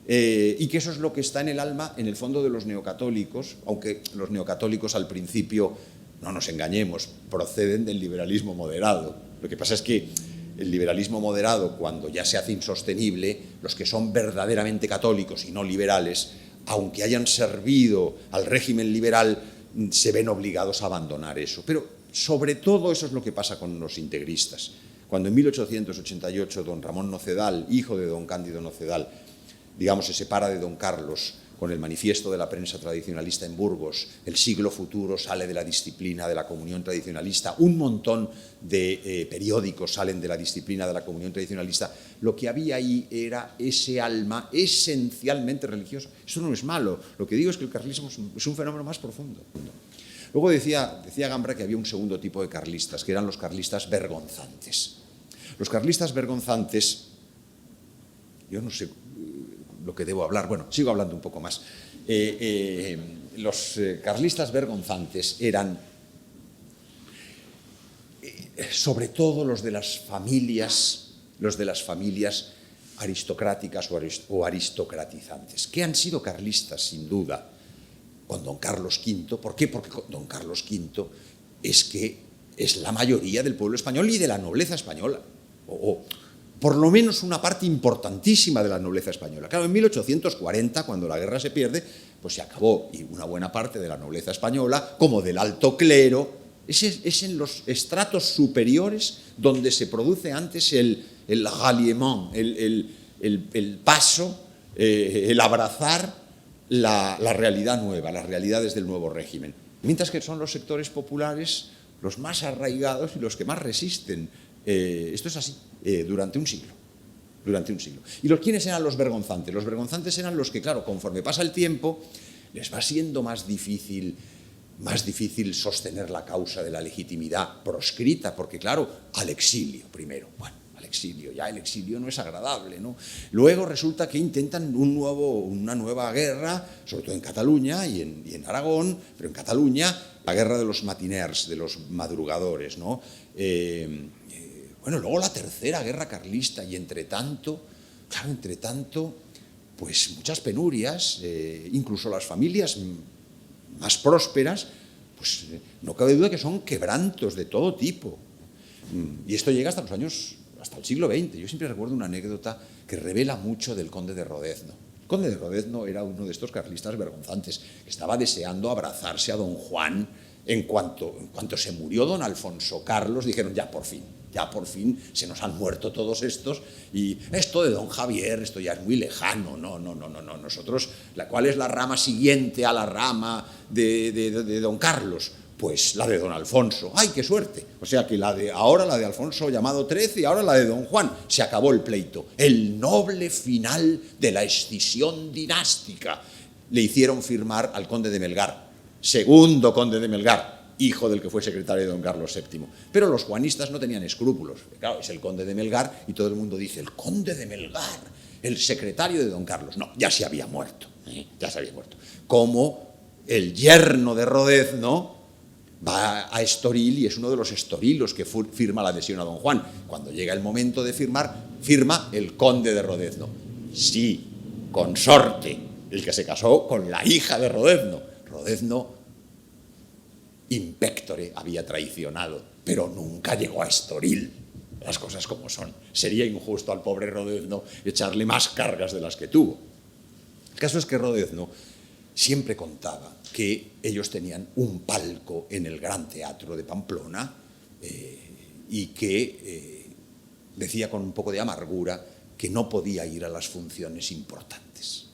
Y que eso es lo que está en el alma, en el fondo de los neocatólicos, aunque los neocatólicos al principio, no nos engañemos, proceden del liberalismo moderado. Lo que pasa es que el liberalismo moderado, cuando ya se hace insostenible, los que son verdaderamente católicos y no liberales, aunque hayan servido al régimen liberal, se ven obligados a abandonar eso. Pero sobre todo eso es lo que pasa con los integristas. Cuando en 1888 don Ramón Nocedal, hijo de don Cándido Nocedal, digamos, se separa de don Carlos con el manifiesto de la prensa tradicionalista en Burgos, el siglo futuro sale de la disciplina de la comunión tradicionalista, un montón de periódicos salen de la disciplina de la comunión tradicionalista, lo que había ahí era ese alma esencialmente religiosa. Eso no es malo, lo que digo es que el carlismo es un fenómeno más profundo. Luego decía Gambra que había un segundo tipo de carlistas, que eran los carlistas vergonzantes. Los carlistas vergonzantes, yo no sé lo que debo hablar, bueno, sigo hablando un poco más. Los carlistas vergonzantes eran sobre todo los de las familias aristocráticas o aristocratizantes, que han sido carlistas sin duda con don Carlos V. ¿Por qué? Porque don Carlos V es la mayoría del pueblo español y de la nobleza española, o por lo menos una parte importantísima de la nobleza española. Claro, en 1840, cuando la guerra se pierde, pues se acabó, y una buena parte de la nobleza española, como del alto clero, es en los estratos superiores donde se produce antes el ralliement, el paso, el abrazar la realidad nueva, las realidades del nuevo régimen. Mientras que son los sectores populares los más arraigados y los que más resisten. Esto es así, durante un siglo. ¿Y quiénes eran los vergonzantes? Los vergonzantes eran los que, claro, conforme pasa el tiempo, les va siendo más difícil sostener la causa de la legitimidad proscrita, porque, claro, al exilio primero. Bueno, al exilio, ya el exilio no es agradable, ¿no? Luego resulta que intentan una nueva guerra, sobre todo en Cataluña y en Aragón, pero en Cataluña, la guerra de los matiners, de los madrugadores, ¿no? Bueno, luego la tercera guerra carlista y entre tanto, claro, pues muchas penurias, incluso las familias más prósperas, pues no cabe duda que son quebrantos de todo tipo. Y esto llega hasta el siglo XX. Yo siempre recuerdo una anécdota que revela mucho del conde de Rodezno. El conde de Rodezno era uno de estos carlistas vergonzantes, que estaba deseando abrazarse a don Juan. En cuanto se murió don Alfonso Carlos, dijeron, ya por fin se nos han muerto todos estos, y esto de don Javier, esto ya es muy lejano, no, nosotros, ¿cuál es la rama siguiente a la rama de don Carlos? Pues la de don Alfonso. ¡Ay, qué suerte! O sea que ahora la de Alfonso llamado XIII y ahora la de don Juan. Se acabó el pleito. El noble final de la escisión dinástica. Le hicieron firmar al conde de Melgar, segundo conde de Melgar, hijo del que fue secretario de don Carlos VII. Pero los juanistas no tenían escrúpulos. Claro, es el conde de Melgar y todo el mundo dice, el conde de Melgar, el secretario de don Carlos. No, ya se había muerto. Ya se había muerto. Como el yerno de Rodezno va a Estoril y es uno de los estorilos que firma la adhesión a don Juan. Cuando llega el momento de firmar, firma el conde de Rodezno. Sí, consorte, el que se casó con la hija de Rodezno. Rodezno, in pectore, había traicionado, pero nunca llegó a Estoril. Las cosas como son. Sería injusto al pobre Rodezno echarle más cargas de las que tuvo. El caso es que Rodezno siempre contaba que ellos tenían un palco en el Gran Teatro de Pamplona y que decía con un poco de amargura que no podía ir a las funciones importantes.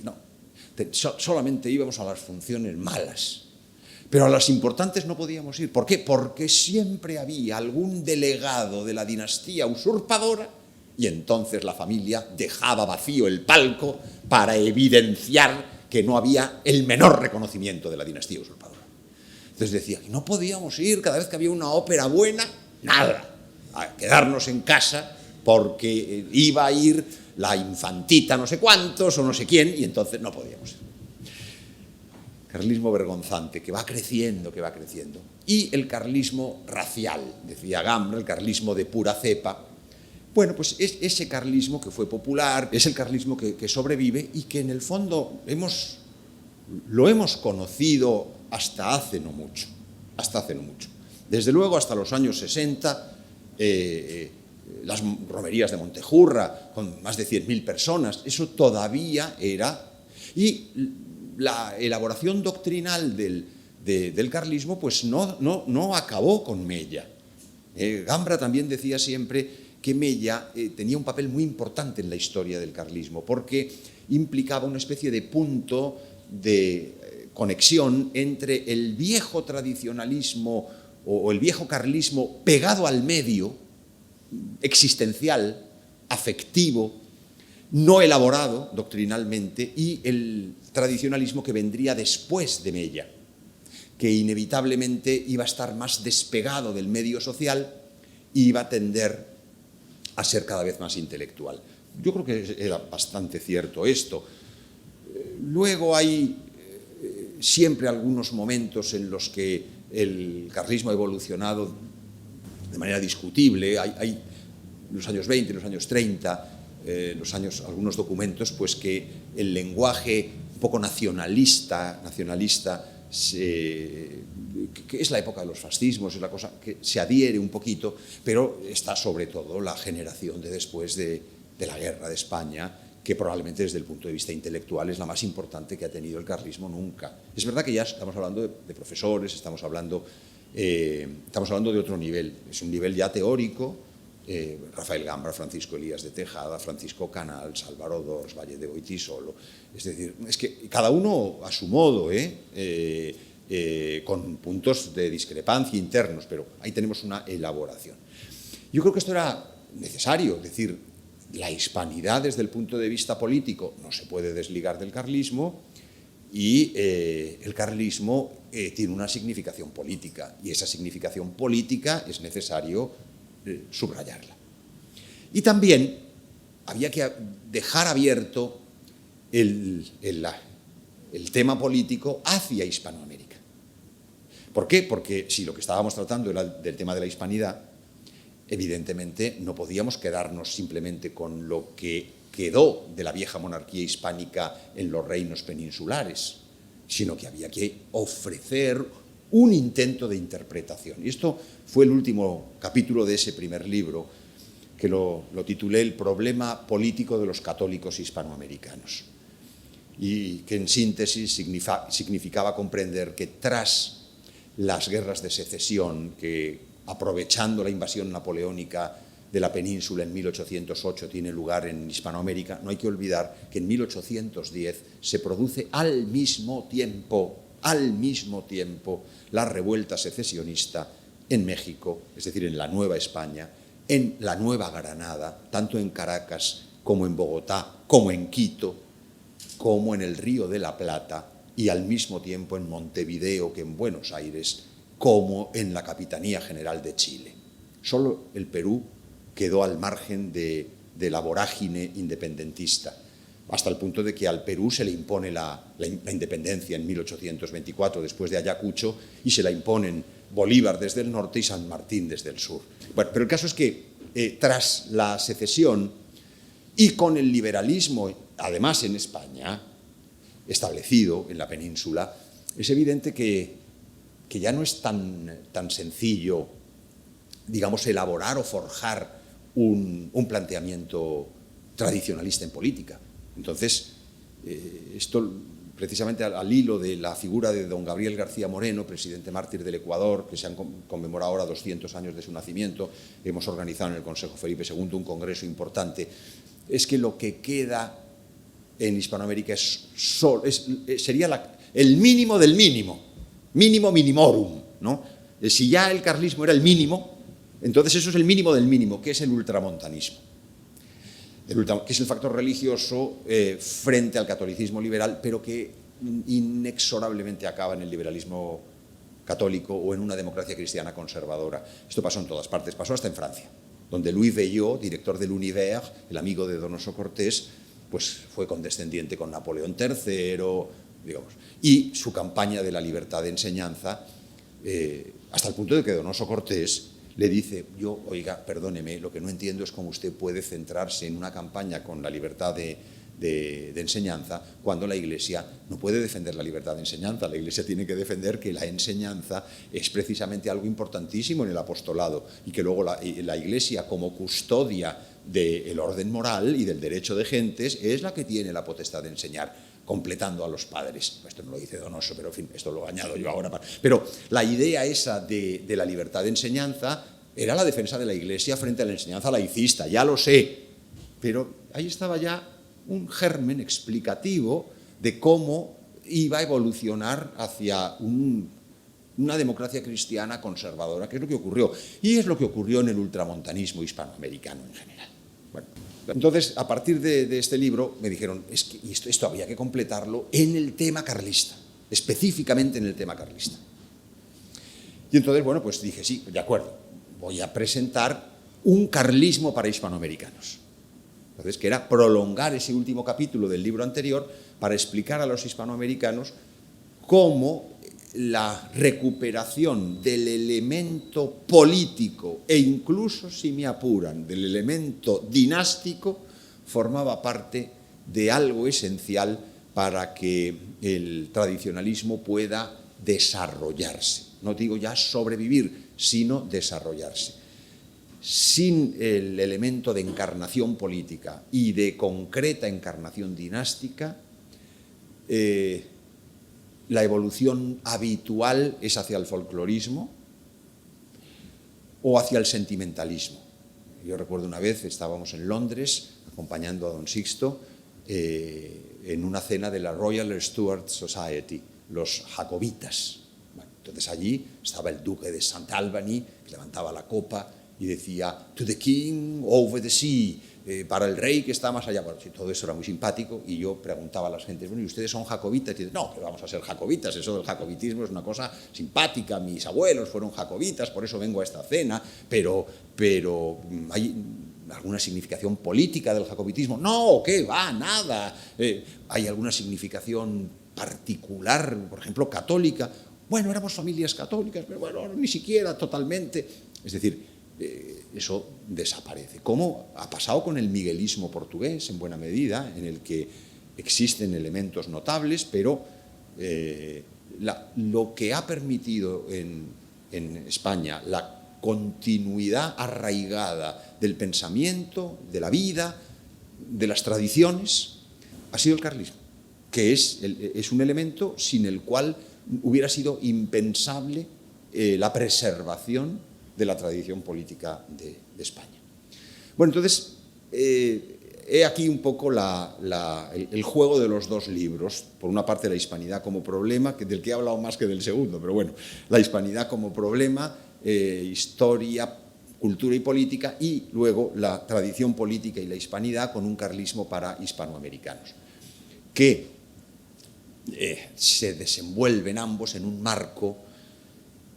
No, solamente íbamos a las funciones malas, pero a las importantes no podíamos ir. ¿Por qué? Porque siempre había algún delegado de la dinastía usurpadora y entonces la familia dejaba vacío el palco para evidenciar que no había el menor reconocimiento de la dinastía usurpadora. Entonces decía que no podíamos ir cada vez que había una ópera buena, nada, a quedarnos en casa porque iba a ir la infantita no sé cuántos o no sé quién y entonces no podíamos ir. Carlismo vergonzante, que va creciendo. Y el carlismo racial, decía Gambra, el carlismo de pura cepa. Bueno, pues es ese carlismo que fue popular, es el carlismo que sobrevive y que en el fondo lo hemos conocido hasta hace no mucho. Desde luego hasta los años 60, las romerías de Montejurra, con más de 100.000 personas, eso todavía era. Y la elaboración doctrinal del carlismo pues no acabó con Mella. Gambra también decía siempre que Mella tenía un papel muy importante en la historia del carlismo, porque implicaba una especie de punto de conexión entre el viejo tradicionalismo o el viejo carlismo pegado al medio, existencial, afectivo, no elaborado doctrinalmente, y el tradicionalismo que vendría después de Mella, que inevitablemente iba a estar más despegado del medio social y iba a tender a ser cada vez más intelectual. Yo creo que era bastante cierto esto. Luego hay siempre algunos momentos en los que el carlismo ha evolucionado de manera discutible. Hay en los años 20, en los años 30, algunos documentos, pues que el lenguaje un poco nacionalista, que es la época de los fascismos, es la cosa que se adhiere un poquito, pero está sobre todo la generación de después de la guerra de España, que probablemente desde el punto de vista intelectual es la más importante que ha tenido el carlismo nunca. Es verdad que ya estamos hablando de profesores, estamos hablando de otro nivel, es un nivel ya teórico. Rafael Gambra, Francisco Elías de Tejada, Francisco Canals, Álvaro Dors, Valle de Goitisolo. Es decir, es que cada uno a su modo, con puntos de discrepancia internos, pero ahí tenemos una elaboración. Yo creo que esto era necesario, es decir, la hispanidad desde el punto de vista político no se puede desligar del carlismo y el carlismo tiene una significación política y esa significación política es necesario subrayarla. Y también había que dejar abierto el tema político hacia Hispanoamérica. ¿Por qué? Porque si lo que estábamos tratando era del tema de la hispanidad, evidentemente no podíamos quedarnos simplemente con lo que quedó de la vieja monarquía hispánica en los reinos peninsulares, sino que había que ofrecer un intento de interpretación. Y esto fue el último capítulo de ese primer libro, que lo titulé El problema político de los católicos hispanoamericanos, y que en síntesis significaba comprender que tras las guerras de secesión, que aprovechando la invasión napoleónica de la península en 1808 tiene lugar en Hispanoamérica, no hay que olvidar que en 1810 se produce al mismo tiempo, la revuelta secesionista en México, es decir, en la Nueva España, en la Nueva Granada, tanto en Caracas como en Bogotá, como en Quito, como en el Río de la Plata, y al mismo tiempo en Montevideo, que en Buenos Aires, como en la Capitanía General de Chile. Solo el Perú quedó al margen de la vorágine independentista, hasta el punto de que al Perú se le impone la independencia en 1824, después de Ayacucho, y se la imponen Bolívar desde el norte y San Martín desde el sur. Bueno, pero el caso es que tras la secesión y con el liberalismo, además en España, establecido en la península, es evidente que ya no es tan sencillo, digamos, elaborar o forjar un planteamiento tradicionalista en política. Entonces, esto precisamente al hilo de la figura de don Gabriel García Moreno, presidente mártir del Ecuador, que se han conmemorado ahora 200 años de su nacimiento, hemos organizado en el Consejo Felipe II un congreso importante, es que lo que queda en Hispanoamérica sería el mínimo del mínimo, mínimo minimorum, ¿no? Si ya el carlismo era el mínimo, entonces eso es el mínimo del mínimo, que es el ultramontanismo, que es el factor religioso frente al catolicismo liberal, pero que inexorablemente acaba en el liberalismo católico o en una democracia cristiana conservadora. Esto pasó en todas partes, pasó hasta en Francia, donde Louis Veuillot, director del Univers, el amigo de Donoso Cortés, pues fue condescendiente con Napoleón III, digamos, y su campaña de la libertad de enseñanza, hasta el punto de que Donoso Cortés le dice, oiga, perdóneme, lo que no entiendo es cómo usted puede centrarse en una campaña con la libertad de enseñanza cuando la Iglesia no puede defender la libertad de enseñanza. La Iglesia tiene que defender que la enseñanza es precisamente algo importantísimo en el apostolado y que luego la Iglesia, como custodia del orden moral y del derecho de gentes, es la que tiene la potestad de enseñar, completando a los padres. Esto no lo dice Donoso, pero en fin, esto lo añado yo ahora. Pero la idea esa de la libertad de enseñanza era la defensa de la Iglesia frente a la enseñanza laicista, ya lo sé, pero ahí estaba ya un germen explicativo de cómo iba a evolucionar hacia una democracia cristiana conservadora, que es lo que ocurrió, y es lo que ocurrió en el ultramontanismo hispanoamericano en general. Bueno, entonces, a partir de este libro, me dijeron, es que esto había que completarlo en el tema carlista, específicamente en el tema carlista. Y entonces, bueno, pues dije, sí, de acuerdo, voy a presentar un carlismo para hispanoamericanos. Entonces, que era prolongar ese último capítulo del libro anterior para explicar a los hispanoamericanos cómo la recuperación del elemento político e incluso, si me apuran, del elemento dinástico formaba parte de algo esencial para que el tradicionalismo pueda desarrollarse. No digo ya sobrevivir, sino desarrollarse. Sin el elemento de encarnación política y de concreta encarnación dinástica, la evolución habitual es hacia el folclorismo o hacia el sentimentalismo. Yo recuerdo una vez, estábamos en Londres acompañando a don Sixto en una cena de la Royal Stuart Society, los jacobitas. Bueno, entonces allí estaba el duque de St. Albany, que levantaba la copa y decía, to the king over the sea, para el rey que está más allá. Bueno, sí, todo eso era muy simpático y yo preguntaba a las gentes, bueno, ¿y ustedes son jacobitas? Y dicen, no, que vamos a ser jacobitas, eso del jacobitismo es una cosa simpática, mis abuelos fueron jacobitas, por eso vengo a esta cena, pero hay alguna significación política del jacobitismo. No, ¿qué va? Nada. ¿Hay alguna significación particular, por ejemplo, católica? Bueno, éramos familias católicas, pero bueno, ni siquiera totalmente. Es decir, eso desaparece. Como ha pasado con el miguelismo portugués, en buena medida, en el que existen elementos notables, pero lo que ha permitido en España la continuidad arraigada del pensamiento, de la vida, de las tradiciones, ha sido el carlismo, que es un elemento sin el cual hubiera sido impensable la preservación de la tradición política de España. Bueno, entonces, he aquí un poco el juego de los dos libros. Por una parte, la hispanidad como problema, del que he hablado más que del segundo, pero bueno, la hispanidad como problema, historia, cultura y política, y luego la tradición política y la hispanidad con un carlismo para hispanoamericanos, que se desenvuelven ambos en un marco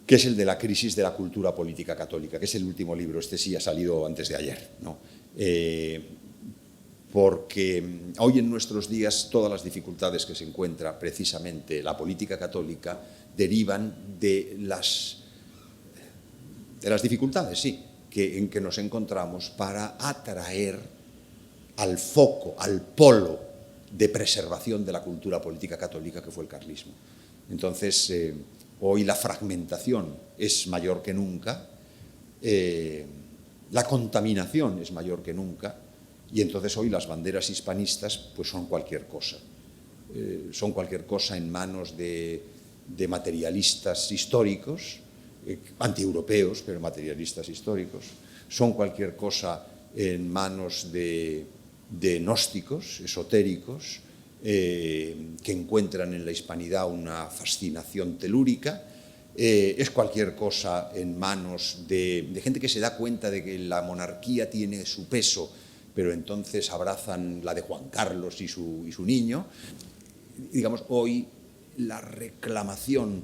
que es el de la crisis de la cultura política católica, que es el último libro. Este sí ha salido antes de ayer, ¿no? Porque hoy en nuestros días todas las dificultades que se encuentra precisamente la política católica derivan de las dificultades, sí, en que nos encontramos para atraer al foco, al polo de preservación de la cultura política católica que fue el carlismo. Entonces, hoy la fragmentación es mayor que nunca, la contaminación es mayor que nunca, y entonces hoy las banderas hispanistas pues son cualquier cosa. Son cualquier cosa en manos de materialistas históricos, antieuropeos, pero materialistas históricos. Son cualquier cosa en manos de gnósticos, esotéricos, que encuentran en la hispanidad una fascinación telúrica. Es cualquier cosa en manos de gente que se da cuenta de que la monarquía tiene su peso, pero entonces abrazan la de Juan Carlos y su niño. Digamos, hoy la reclamación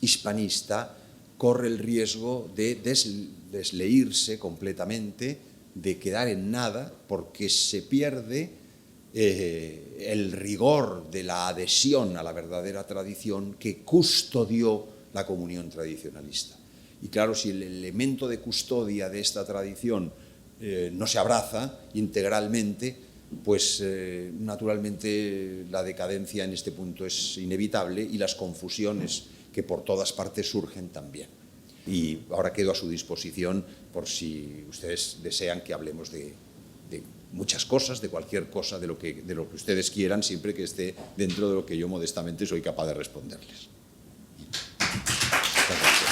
hispanista corre el riesgo de desleírse completamente, de quedar en nada, porque se pierde el rigor de la adhesión a la verdadera tradición que custodió la comunión tradicionalista. Y claro, si el elemento de custodia de esta tradición no se abraza integralmente, pues naturalmente la decadencia en este punto es inevitable, y las confusiones que por todas partes surgen también. Y ahora quedo a su disposición por si ustedes desean que hablemos de muchas cosas, de cualquier cosa, de lo que ustedes quieran, siempre que esté dentro de lo que yo modestamente soy capaz de responderles. Muchas gracias.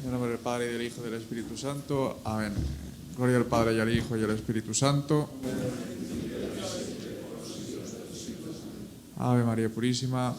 En nombre del Padre, y del Hijo y del Espíritu Santo. Amén. Gloria al Padre, y al Hijo, y al Espíritu Santo. Ave María Purísima.